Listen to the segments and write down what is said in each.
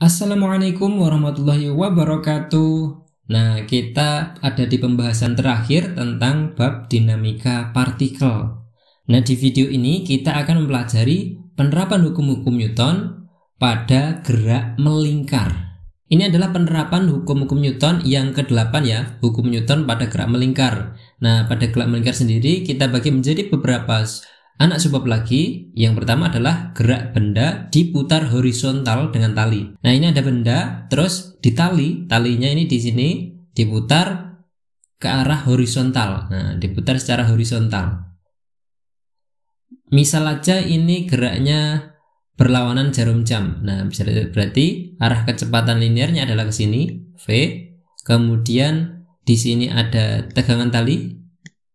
Assalamualaikum warahmatullahi wabarakatuh. Nah, kita ada di pembahasan terakhir tentang bab dinamika partikel. Nah, di video ini kita akan mempelajari penerapan hukum-hukum Newton pada gerak melingkar. Ini adalah penerapan hukum-hukum Newton yang ke-8 ya, hukum Newton pada gerak melingkar. Nah, pada gerak melingkar sendiri kita bagi menjadi beberapa anak subbab lagi. Yang pertama adalah gerak benda diputar horizontal dengan tali. Nah, ini ada benda, terus ditali, talinya ini di sini diputar ke arah horizontal. Nah, diputar secara horizontal. Misal aja ini geraknya berlawanan jarum jam. Nah, bisa berarti arah kecepatan linearnya adalah ke sini, V. Kemudian di sini ada tegangan tali,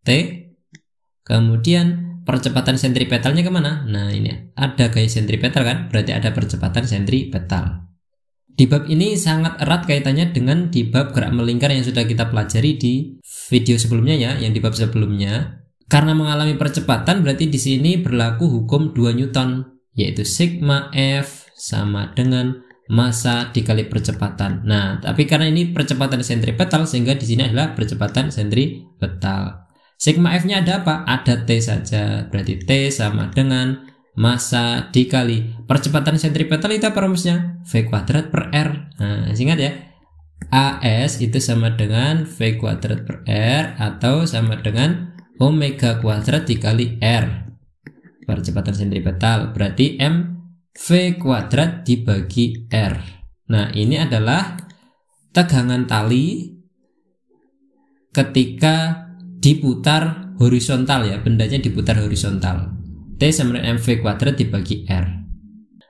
T. Kemudian percepatan sentripetalnya kemana? Nah, ini ada gaya sentripetal kan? Berarti ada percepatan sentripetal. Di bab ini sangat erat kaitannya dengan di bab gerak melingkar yang sudah kita pelajari di video sebelumnya ya, yang di bab sebelumnya. Karena mengalami percepatan berarti di sini berlaku hukum 2 Newton, yaitu sigma F sama dengan massa dikali percepatan. Nah, tapi karena ini percepatan sentripetal sehingga di sini adalah percepatan sentripetal. Sigma F-nya ada apa? Ada T saja. Berarti T sama dengan massa dikali percepatan sentripetal. Itu apa rumusnya? V kuadrat per R. Nah, ingat ya. AS itu sama dengan V kuadrat per R atau sama dengan omega kuadrat dikali R. Percepatan sentripetal. Berarti M V kuadrat dibagi R. Nah, ini adalah tegangan tali ketika diputar horizontal ya, bendanya diputar horizontal. T sama dengan MV kuadrat dibagi R.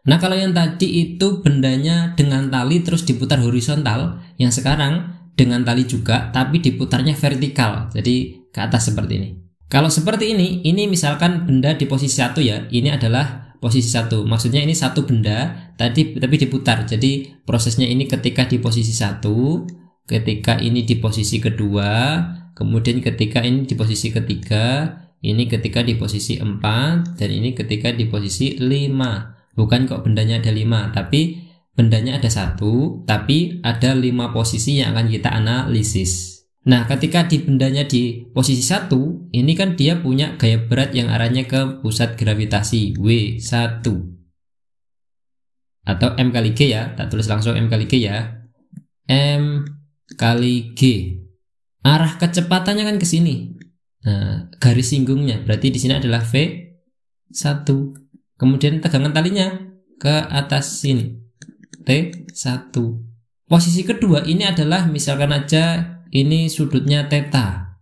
Nah, kalau yang tadi itu bendanya dengan tali terus diputar horizontal, yang sekarang dengan tali juga tapi diputarnya vertikal, jadi ke atas seperti ini. Kalau seperti ini misalkan benda di posisi 1 ya, ini adalah posisi 1. Maksudnya ini satu benda tadi tapi diputar. Jadi prosesnya ini ketika di posisi 1, ketika ini di posisi kedua, kemudian ketika ini di posisi ketiga, ini ketika di posisi 4, dan ini ketika di posisi 5. Bukan kok bendanya ada 5, tapi bendanya ada 1, tapi ada 5 posisi yang akan kita analisis. Nah, ketika di bendanya di posisi 1, ini kan dia punya gaya berat yang arahnya ke pusat gravitasi, W1. Atau M kali G ya, tak tulis langsung M kali G ya. M kali G. Arah kecepatannya kan ke sini. Nah, garis singgungnya berarti di sini adalah V1. Kemudian tegangan talinya ke atas sini, T1. Posisi kedua ini adalah misalkan aja ini sudutnya theta.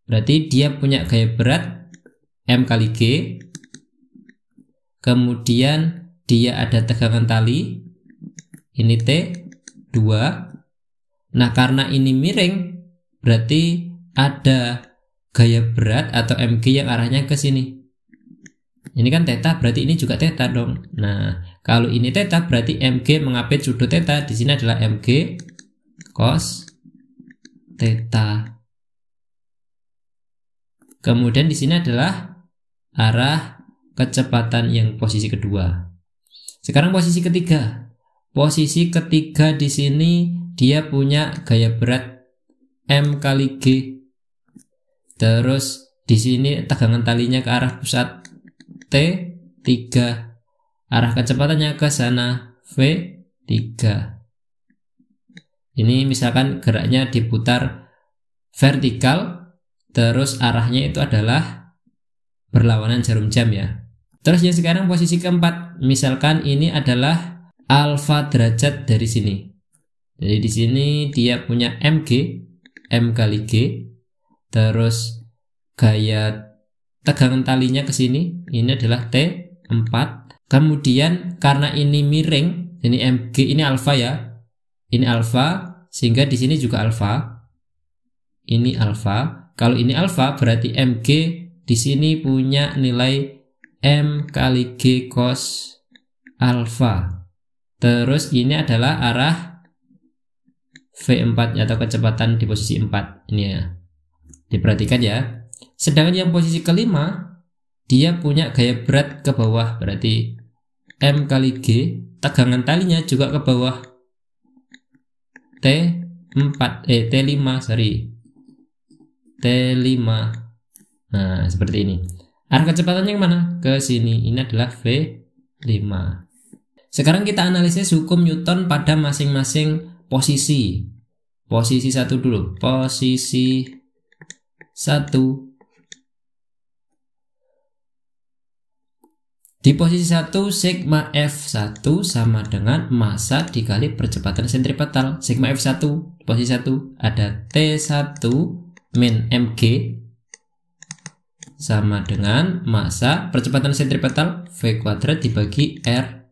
Berarti dia punya gaya berat M kali G. Kemudian dia ada tegangan tali. Ini T2. Nah, karena ini miring, berarti ada gaya berat atau mg yang arahnya ke sini. Ini kan theta, berarti ini juga theta dong. Nah, kalau ini theta berarti mg mengapit sudut theta. Di sini adalah mg cos theta. Kemudian di sini adalah arah kecepatan yang posisi kedua. Sekarang posisi ketiga. Posisi ketiga di sini dia punya gaya berat M kali G. Terus di sini tegangan talinya ke arah pusat T3. Arah kecepatannya ke sana V3. Ini misalkan geraknya diputar vertikal, terus arahnya itu adalah berlawanan jarum jam ya. Terus yang sekarang posisi keempat, misalkan ini adalah alfa derajat dari sini. Jadi di sini dia punya mg, M kali G, terus gaya tegangan talinya ke sini, ini adalah T4. Kemudian karena ini miring, ini mg ini alfa ya, ini alfa, sehingga di sini juga alfa. Ini alfa. Kalau ini alfa berarti mg di sini punya nilai M kali G cos alfa. Terus ini adalah arah V4 atau kecepatan di posisi 4. Ini ya. Diperhatikan ya. Sedangkan yang posisi kelima, dia punya gaya berat ke bawah. Berarti M kali G, tegangan talinya juga ke bawah. T5 sorry. T5. Nah, seperti ini. Arah kecepatannya yang mana? Ke sini. Ini adalah V5. Sekarang kita analisis hukum Newton pada masing-masing posisi. Posisi 1 dulu. Posisi 1. Di posisi 1, sigma F1 sama dengan massa dikali percepatan sentripetal. Sigma F1, posisi 1, ada T1 min mg sama dengan massa percepatan sentripetal V kuadrat dibagi R.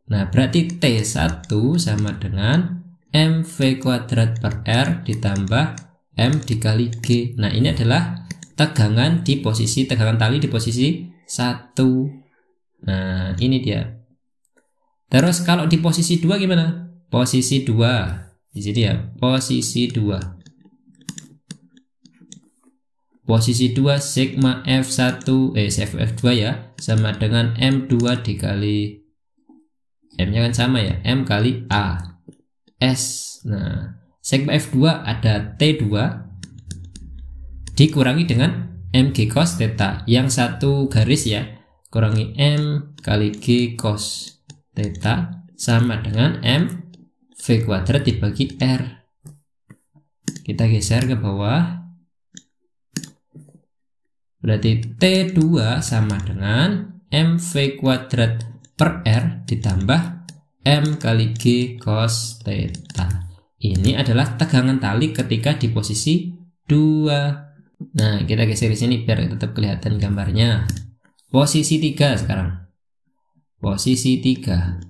Nah, berarti T1 sama dengan mv kuadrat per R ditambah M dikali G. Nah, ini adalah tegangan tali di posisi 1. Nah, ini dia. Terus kalau di posisi 2 gimana? Posisi 2. Di sini ya, posisi 2. Posisi 2 sigma F1 F2 ya sama dengan M2 dikali M-nya kan sama ya, M kali A S. Nah, sigma F2 ada T2 dikurangi dengan MG cos theta. Yang satu garis ya, kurangi M kali G cos theta sama dengan M V kuadrat dibagi R. Kita geser ke bawah. Berarti T2 sama dengan MV kuadrat per R ditambah M kali G cos theta. Ini adalah tegangan tali ketika di posisi 2. Nah, kita geser di sini biar tetap kelihatan gambarnya. Posisi 3 sekarang. Posisi 3.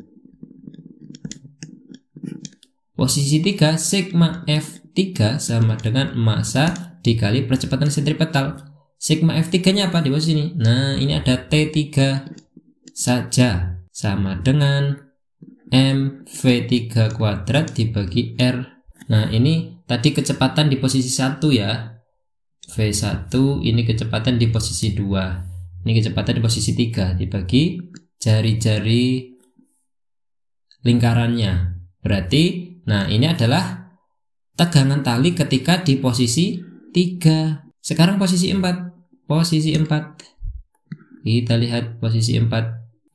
Posisi 3 sigma F3 sama dengan massa dikali percepatan sentripetal. Sigma F3-nya apa di posisi ini? Nah, ini ada T3 saja sama dengan MV3 kuadrat dibagi R. Nah, ini tadi kecepatan di posisi 1 ya. V1, ini kecepatan di posisi 2. Ini kecepatan di posisi 3 dibagi jari-jari lingkarannya. Berarti, nah ini adalah tegangan tali ketika di posisi 3. Sekarang posisi 4. Posisi 4. Kita lihat posisi 4.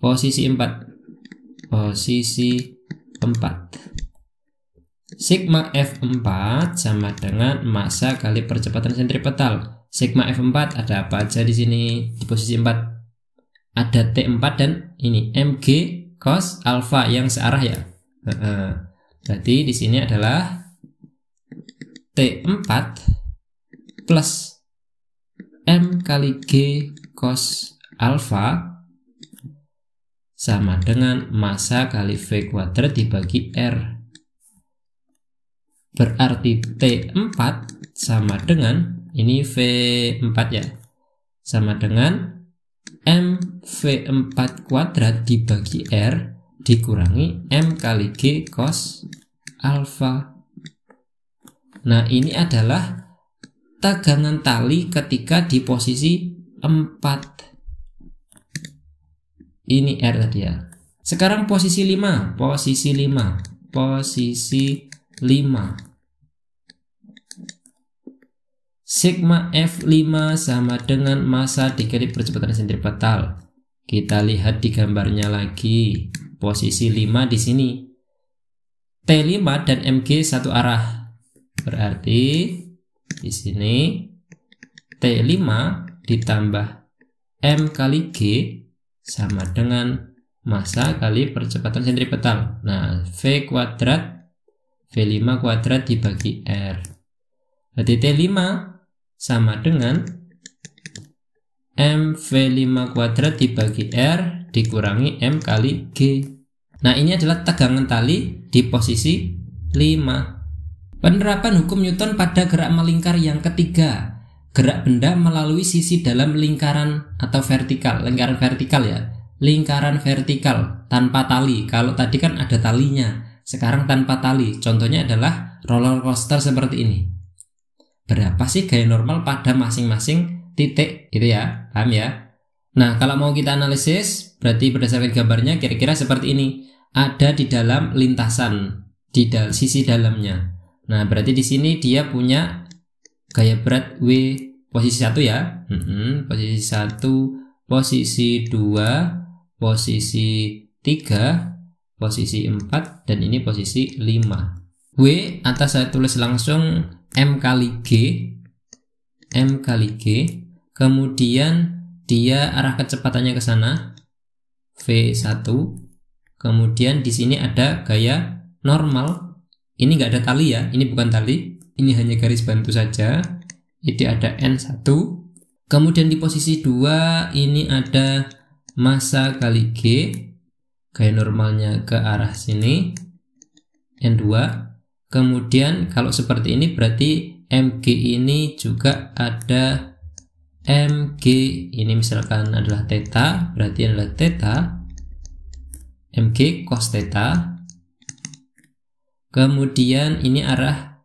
Posisi 4. Posisi 4. Sigma F4 sama dengan massa kali percepatan sentripetal. Sigma F4 ada apa aja di sini? Di posisi 4 ada T4 dan ini Mg cos alpha yang searah ya. Berarti di sini adalah T4 plus M kali G cos alpha sama dengan massa kali V kuadrat dibagi R. Berarti T4 sama dengan ini V4 ya, sama dengan MV4 kuadrat dibagi R dikurangi M kali G cos alpha. Nah, ini adalah tegangan tali ketika di posisi 4. Ini R tadi ya. Sekarang posisi 5. Posisi 5. Posisi 5. Sigma F5 sama dengan massa dikali percepatan sentripetal. Kita lihat di gambarnya lagi. Posisi 5 di sini. T5 dan Mg satu arah. Berarti di sini T5 ditambah M kali G sama dengan massa kali percepatan sentripetal. Nah, V kuadrat V5 kuadrat dibagi R. Berarti T5 sama dengan MV5 kuadrat dibagi R dikurangi M kali G. Nah, ini adalah tegangan tali di posisi 5. Penerapan hukum Newton pada gerak melingkar yang ketiga. Gerak benda melalui sisi dalam lingkaran atau vertikal. Lingkaran vertikal ya. Lingkaran vertikal tanpa tali. Kalau tadi kan ada talinya, sekarang tanpa tali. Contohnya adalah roller coaster seperti ini. Berapa sih gaya normal pada masing-masing titik gitu ya, paham ya? Nah, kalau mau kita analisis berarti berdasarkan gambarnya kira-kira seperti ini. Ada di dalam lintasan di sisi dalamnya. Nah, berarti di sini dia punya gaya berat W posisi 1 ya. Posisi 1, posisi 2, posisi 3, posisi 4, dan ini posisi 5. W atas saya tulis langsung M kali G. M kali G. Kemudian dia arah kecepatannya ke sana, V1. Kemudian di sini ada gaya normal. Ini nggak ada tali ya, ini bukan tali, ini hanya garis bantu saja. Ini ada N1. Kemudian di posisi 2 ini ada massa kali G, gaya normalnya ke arah sini, N2. Kemudian kalau seperti ini berarti MG ini juga ada MG, ini misalkan adalah theta, berarti adalah theta, MG cos theta. Kemudian ini arah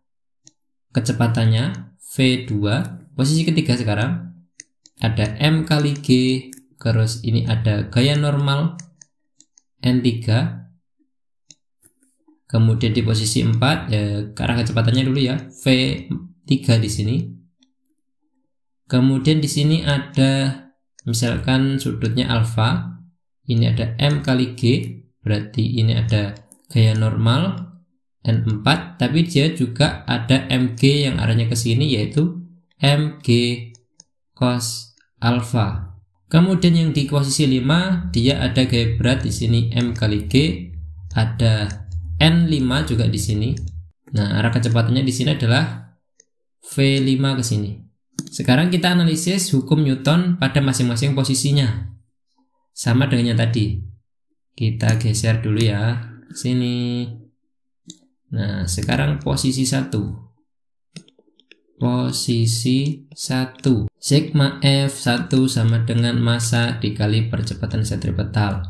kecepatannya V2, posisi ketiga sekarang ada M kali G, terus ini ada gaya normal N3. Kemudian di posisi 4 ya, ke arah kecepatannya dulu ya, V3 di sini. Kemudian di sini ada misalkan sudutnya alfa, ini ada M kali G, berarti ini ada gaya normal N4, tapi dia juga ada MG yang arahnya ke sini, yaitu MG cos alpha. Kemudian yang di posisi 5 dia ada gaya berat di sini M kali G, ada N5 juga di sini. Nah, arah kecepatannya di sini adalah V5 ke sini. Sekarang kita analisis hukum Newton pada masing-masing posisinya. Sama dengan yang tadi. Kita geser dulu ya, sini. Nah, sekarang posisi 1. Posisi 1. Sigma F1 sama dengan massa dikali percepatan sentripetal.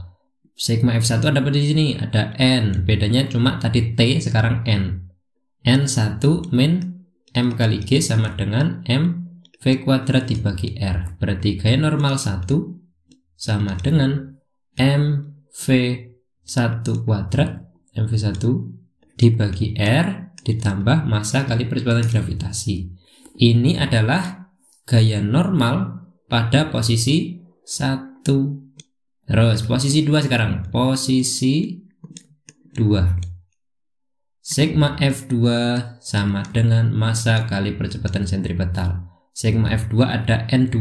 Sigma F1 ada di sini, ada N. Bedanya cuma tadi T, sekarang N. N1 min M kali G sama dengan M V kuadrat dibagi R. Berarti gaya normal 1 sama dengan M V1 kuadrat, MV1 dibagi R ditambah massa kali percepatan gravitasi. Ini adalah gaya normal pada posisi 1. Terus posisi 2 sekarang. Posisi 2. Sigma F2 sama dengan massa kali percepatan sentripetal. Sigma F2 ada N2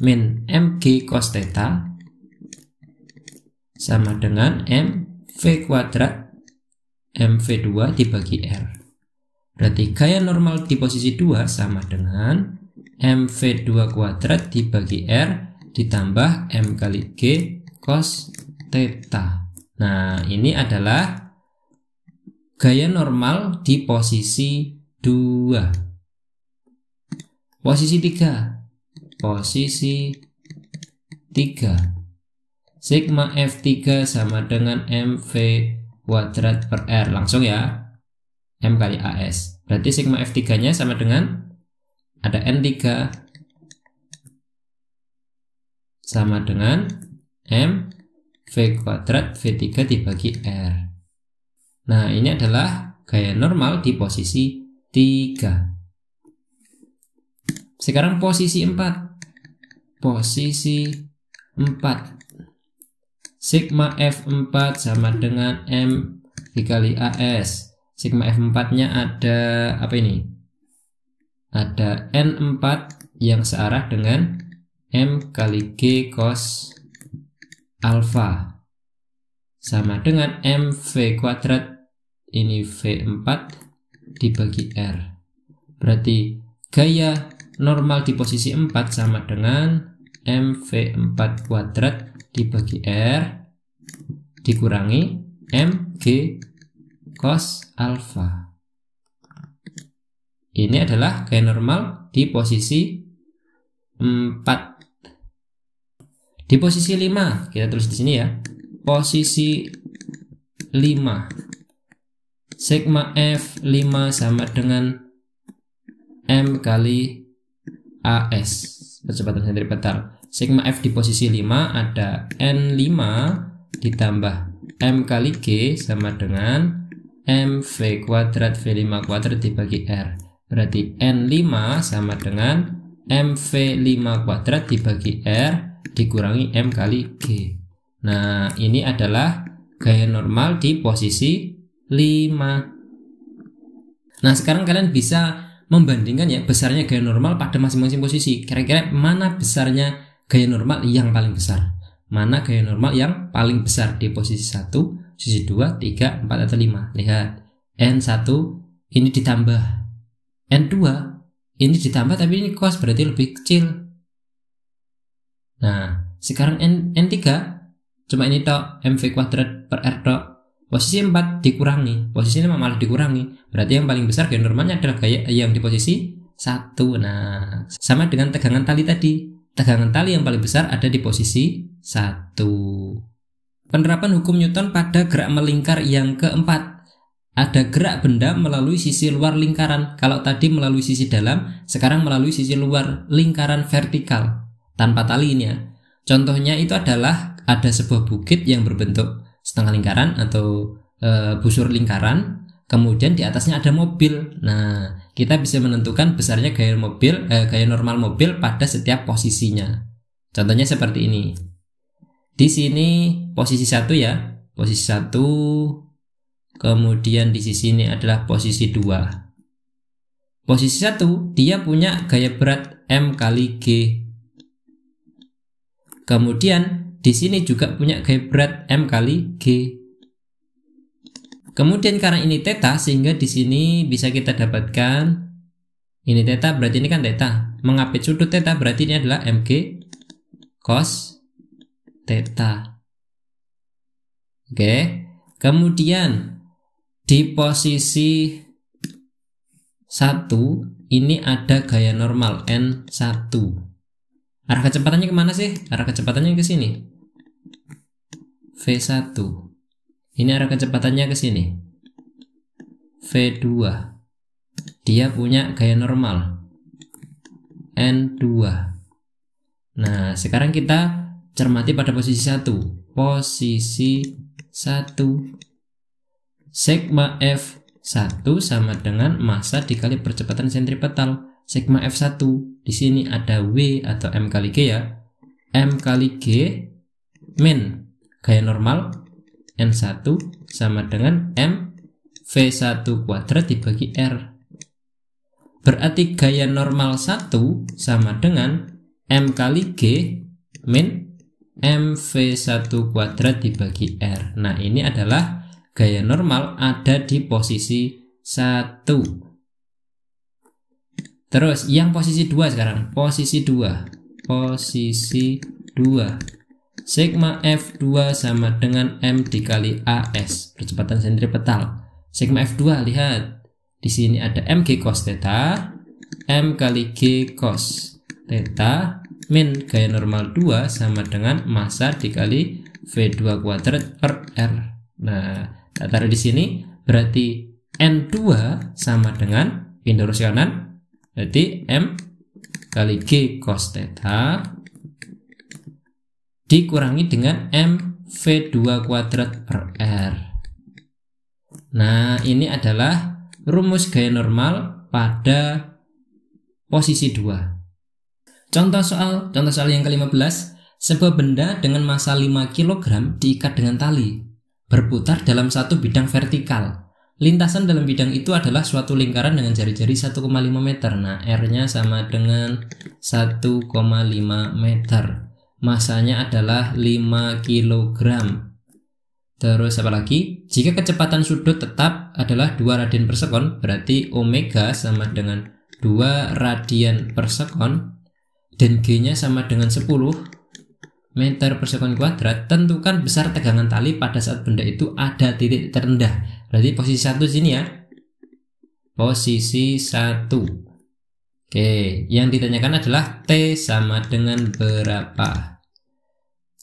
min MG cos theta sama dengan MV kuadrat MV2 dibagi R. Berarti gaya normal di posisi 2 sama dengan MV2 kuadrat dibagi R ditambah M kali G cos theta. Nah, ini adalah gaya normal di posisi 2. Posisi 3. Posisi 3. Sigma F3 sama dengan MV kuadrat per R. Langsung ya, M kali AS. Berarti sigma F3 nya sama dengan ada N3 sama dengan M V kuadrat V3 dibagi R. Nah, ini adalah gaya normal di posisi 3. Sekarang posisi 4. Posisi 4. Sigma F4 sama dengan M dikali AS. Sigma F4 nya ada apa ini? Ada N4 yang searah dengan M kali G cos alpha sama dengan MV kuadrat, ini V4 dibagi R. Berarti gaya normal di posisi 4 sama dengan MV4 kuadrat dibagi R dikurangi MG cos alpha. Ini adalah gaya normal di posisi 4. Di posisi 5, kita tulis di sini ya. Posisi 5. Sigma F5 sama dengan M kali AS, percepatan sentripetal. Sigma F di posisi 5 ada N5 ditambah M kali G sama dengan MV kuadrat V5 kuadrat dibagi R. Berarti N5 sama dengan MV5 kuadrat dibagi R dikurangi M kali G. Nah, ini adalah gaya normal di posisi 5. Nah, sekarang kalian bisa membandingkan ya besarnya gaya normal pada masing-masing posisi. Kira-kira mana besarnya gaya normal yang paling besar? Mana gaya normal yang paling besar di posisi 1, posisi 2, 3, 4, atau 5? Lihat, N1 ini ditambah N2 ini ditambah, tapi ini cos berarti lebih kecil. Nah, sekarang N3 cuma ini tok, MV kuadrat per R tok. Posisi 4 dikurangi, posisi 5 malah dikurangi. Berarti yang paling besar gaya normalnya adalah gaya yang di posisi 1. Nah, sama dengan tegangan tali tadi. Tegangan tali yang paling besar ada di posisi 1. Penerapan hukum Newton pada gerak melingkar yang keempat. Ada gerak benda melalui sisi luar lingkaran. Kalau tadi melalui sisi dalam, sekarang melalui sisi luar lingkaran vertikal tanpa tali ini ya. Contohnya itu adalah ada sebuah bukit yang berbentuk setengah lingkaran atau busur lingkaran, kemudian di atasnya ada mobil. Nah, kita bisa menentukan besarnya gaya normal mobil pada setiap posisinya. Contohnya seperti ini. Di sini posisi 1 ya, posisi 1. Kemudian di sisi ini adalah posisi 2. Posisi 1 dia punya gaya berat M kali G. Kemudian di sini juga punya gaya berat M kali G. Kemudian karena ini theta, sehingga di sini bisa kita dapatkan ini theta, berarti ini kan theta. Mengapit sudut theta berarti ini adalah MG cos theta. Oke. Kemudian di posisi 1 ini ada gaya normal N1. Arah kecepatannya kemana sih? Arah kecepatannya ke sini. V1. Ini arah kecepatannya ke sini. V2. Dia punya gaya normal N2. Nah, sekarang kita cermati pada posisi 1. Posisi 1. Sigma F1 sama dengan massa dikali percepatan sentripetal. Sigma F1 di sini ada W atau M kali G ya. M kali G min gaya normal N1 sama dengan M V1 kuadrat dibagi R. Berarti gaya normal 1 sama dengan M kali G min M V1 kuadrat dibagi R. Nah, ini adalah gaya normal ada di posisi 1. Terus yang posisi 2 sekarang. Posisi 2. Posisi 2. Sigma F2 sama dengan M dikali AS, percepatan sentripetal. Sigma F2, lihat. Di sini ada MG cos theta, M kali G cos theta, min gaya normal 2 sama dengan massa dikali V2 kuadrat per R. Nah, kita taruh di sini, berarti N2 sama dengan pindah lurus kanan, berarti M kali G cos theta dikurangi dengan M V2 kuadrat per R. Nah, ini adalah rumus gaya normal pada posisi 2. Contoh soal yang ke-15. Sebuah benda dengan massa 5 kg diikat dengan tali, berputar dalam satu bidang vertikal. Lintasan dalam bidang itu adalah suatu lingkaran dengan jari-jari 1,5 meter. Nah, R-nya sama dengan 1,5 meter. Masanya adalah 5 kg. Terus apa lagi? Jika kecepatan sudut tetap adalah 2 radian per sekon, berarti omega sama dengan 2 radian per sekon dan G-nya sama dengan 10 meter per sekon kuadrat. Tentukan besar tegangan tali pada saat benda itu ada titik terendah. Berarti posisi 1 sini ya. Posisi 1. Oke, yang ditanyakan adalah T sama dengan berapa?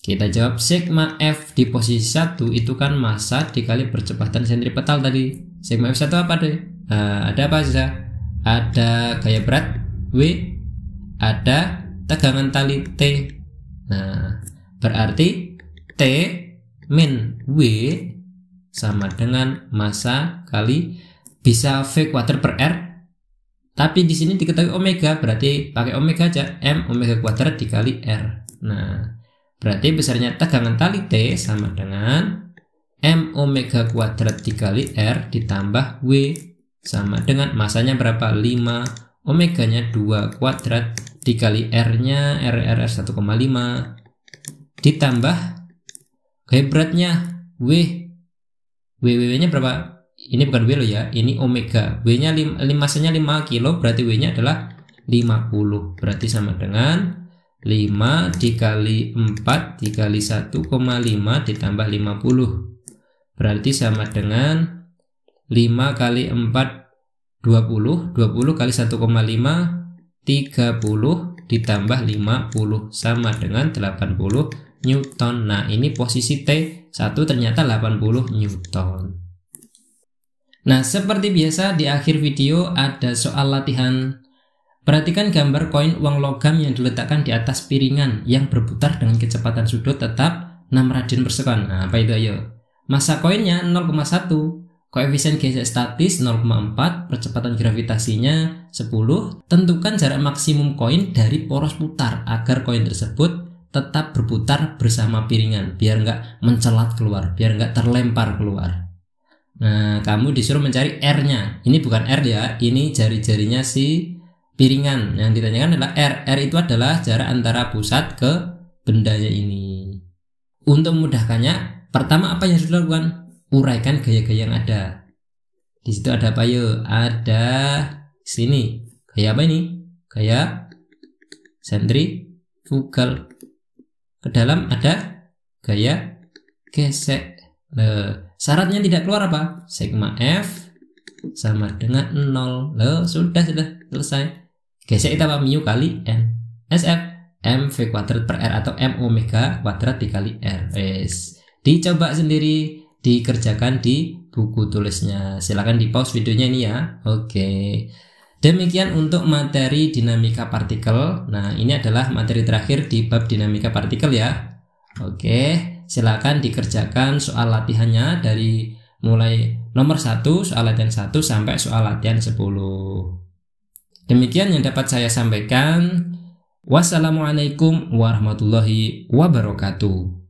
Kita jawab sigma F di posisi 1 itu kan massa dikali percepatan sentripetal tadi. Sigma F1 apa deh? Ada apa saja? Ada gaya berat W, ada tegangan tali T. Nah, berarti T min W sama dengan massa kali bisa V kuadrat per R. Tapi di sini diketahui omega, berarti pakai omega aja, M omega kuadrat dikali R. Nah, berarti besarnya tegangan tali T sama dengan M omega kuadrat dikali R ditambah W sama dengan masanya berapa? 5, omeganya 2 kuadrat dikali R-nya R 1,5 ditambah gaya beratnya W nya berapa? Ini bukan W loh ya, ini omega. W-nya masanya 5 kilo, berarti W-nya adalah 50. Berarti sama dengan 5 dikali 4 dikali 1,5 ditambah 50. Berarti sama dengan 5 kali 4 20 kali 1,5 30 ditambah 50 sama dengan 80 Newton. Nah, ini posisi T1 ternyata 80 Newton. Nah, seperti biasa di akhir video ada soal latihan. Perhatikan gambar koin uang logam yang diletakkan di atas piringan yang berputar dengan kecepatan sudut tetap 6 radian per sekon. Nah, apa itu ayo? Massa koinnya 0,1, koefisien gesek statis 0,4, percepatan gravitasinya 10. Tentukan jarak maksimum koin dari poros putar agar koin tersebut tetap berputar bersama piringan, biar nggak mencelat keluar, biar nggak terlempar keluar. Nah, kamu disuruh mencari R-nya. Ini bukan R ya, ini jari-jarinya si piringan. Yang ditanyakan adalah R. R itu adalah jarak antara pusat ke bendanya ini. Untuk memudahkannya, pertama apa yang harus dilakukan? Uraikan gaya-gaya yang ada. Di situ ada apa ya? Ada sini. Gaya apa ini? Gaya sentrifugal. Ke dalam ada gaya gesek. Syaratnya tidak keluar apa? Sigma F sama dengan 0. Sudah selesai. Gesek itu apa? Mu kali N. SF M V kuadrat per R atau M omega kuadrat dikali R. Dicoba sendiri, dikerjakan di buku tulisnya. Silahkan di pause videonya ini ya. Oke. Demikian untuk materi dinamika partikel. Nah, ini adalah materi terakhir di bab dinamika partikel ya. Oke. Silakan dikerjakan soal latihannya dari mulai nomor 1, soal latihan 1 sampai soal latihan 10. Demikian yang dapat saya sampaikan. Wassalamualaikum warahmatullahi wabarakatuh.